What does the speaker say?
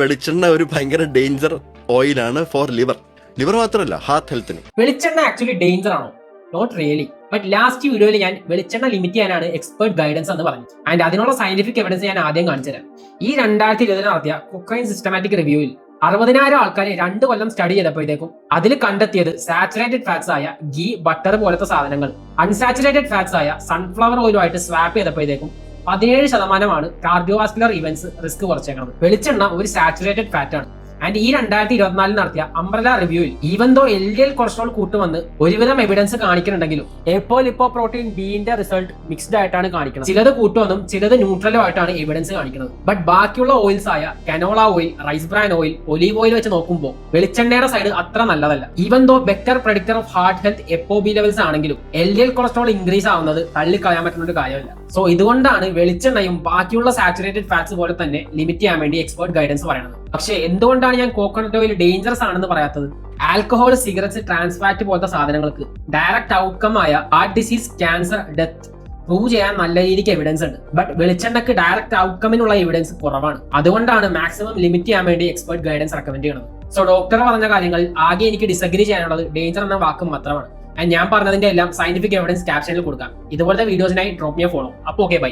വെളിച്ചെണ്ണ ഒരു ഭയങ്കര ഡേഞ്ചർ ഓയിലാണ് ഫോർ ലിവർ മാത്രമല്ല ഹാർട്ട് ഹെൽത്തിന്. വെളിച്ചെണ്ണ ആക്ച്വലി ഡേഞ്ചർ ആണോ? Not really. ബട്ട് ലാസ്റ്റ് വീഡിയോയിൽ ഞാൻ വെളിച്ചെണ്ണ ലിമിറ്റ് ചെയ്യാനാണ് എക്സ്പെർട്ട് ഗൈഡൻസ് എന്ന് പറഞ്ഞു. ആൻഡ് അതിനുള്ള സയന്റിഫിക് എവിഡൻസ് ഞാൻ ആദ്യം കാണിച്ചു തരാം. ഈ 2020 നടത്തിയ കൊക്കൈൻ സിസ്റ്റമാറ്റിക് റിവ്യൂവിൽ 60,000 ആൾക്കാരെ 2 കൊല്ലം സ്റ്റഡി ചെയ്തപ്പോഴത്തേക്കും അതിൽ കണ്ടെത്തിയത് സാച്ചുറേറ്റഡ് ഫാറ്റ്സ് ആയ ഗീ, ബട്ടർ പോലത്തെ സാധനങ്ങൾ അൺസാച്ചുറേറ്റഡ് ഫാറ്റ്സ് ആയ സൺഫ്ലവർ ഓയിലുമായിട്ട് സ്വാപ്പ് ചെയ്തപ്പോഴത്തേക്കും 17% കാർഡിയോവാസ്കുലർ ഇവന്റ്സ് റിസ്ക് കുറച്ചേക്കുന്നത്. വെളിച്ചെണ്ണ ഒരു സാച്ചുറേറ്റഡ് ഫാറ്റ് ആണ്. ആൻഡ് ഈ 2024 നടത്തിയ അംബ്രല റിവ്യൂവിൽ ഈവൻ ദോ LDL കൊളസ്ട്രോൾ കൂട്ടുമെന്ന് ഒരുവിധം എവിഡൻസ് കാണിക്കുന്നുണ്ടെങ്കിലും ലിപ്പോ പ്രോട്ടീൻ ബിന്റെ റിസൾട്ട് മിക്സ്ഡ് ആയിട്ടാണ് കാണിക്കുന്നത്. ചിലത് കൂട്ടുമെന്നും ചിലത് ന്യൂട്രലും ആയിട്ടാണ് എവിഡൻസ് കാണിക്കുന്നത്. ബട്ട് ബാക്കിയുള്ള ഓയിൽസ് ആയ canola oil, rice bran oil, olive oil വെച്ച് നോക്കുമ്പോൾ വെളിച്ചെണ്ണയുടെ സൈഡ് അത്ര നല്ലതല്ല. Even though better predictor of heart health FOB levels ആണെങ്കിലും LDL കൊളസ്ട്രോൾ ഇൻക്രീസ് ആവുന്നത് തള്ളിക്കളയാൻ പറ്റുന്ന ഒരു കാര്യമല്ല. സോ ഇതുകൊണ്ടാണ് വെളിച്ചെണ്ണയും ബാക്കിയുള്ള സാച്ചുറേറ്റഡ് ഫാറ്റ്സ് പോലെ തന്നെ ലിമിറ്റ് ചെയ്യാൻ വേണ്ടി എക്സ്പെർട്ട് ഗൈഡൻസ് പറയുന്നത്. പക്ഷേ എന്തുകൊണ്ടാണ് ഞാൻ കോക്കനട്ട് ഓയിൽ ഡേഞ്ചറസ് ആണെന്ന് പറയാത്തത്? ആൽക്കഹോൾ, സിഗരറ്റ്സ്, ട്രാൻസ്ഫാറ്റ് പോലത്തെ സാധനങ്ങൾക്ക് ഡയറക്റ്റ് ഔട്ട്കം ആയ heart disease, cancer, death prove ചെയ്യാൻ നല്ല രീതിക്ക് എവിഡൻസ് ഉണ്ട്. ബട്ട് വെളിച്ചെണ്ണക്ക് ഡയറക്റ്റ് ഔട്ട്കമിനുള്ള എവിഡൻസ് കുറവാണ്. അതുകൊണ്ടാണ് മാക്സിമം ലിമിറ്റ് ചെയ്യാൻ വേണ്ടി എക്സ്പെർട്ട് ഗൈഡൻസ് റെക്കമെൻഡ് ചെയ്യുന്നത്. സോ ഡോക്ടർ പറഞ്ഞ കാര്യങ്ങൾ ആകെ എനിക്ക് ഡിസഗ്രി ചെയ്യാനുള്ളത് ഡേഞ്ചർ എന്ന വാക്ക് മാത്രമാണ്. ഞാൻ പറഞ്ഞതിന്റെ എല്ലാം സയന്റിഫിക് എവിഡൻസ് ക്യാപ്ഷനിൽ കൊടുക്കാം. ഇതുപോലത്തെ വീഡിയോസിനായി ഡ്രോപ്പ് മീ ഫോളോ. അപ്പോൾ ഓക്കെ, ബൈ.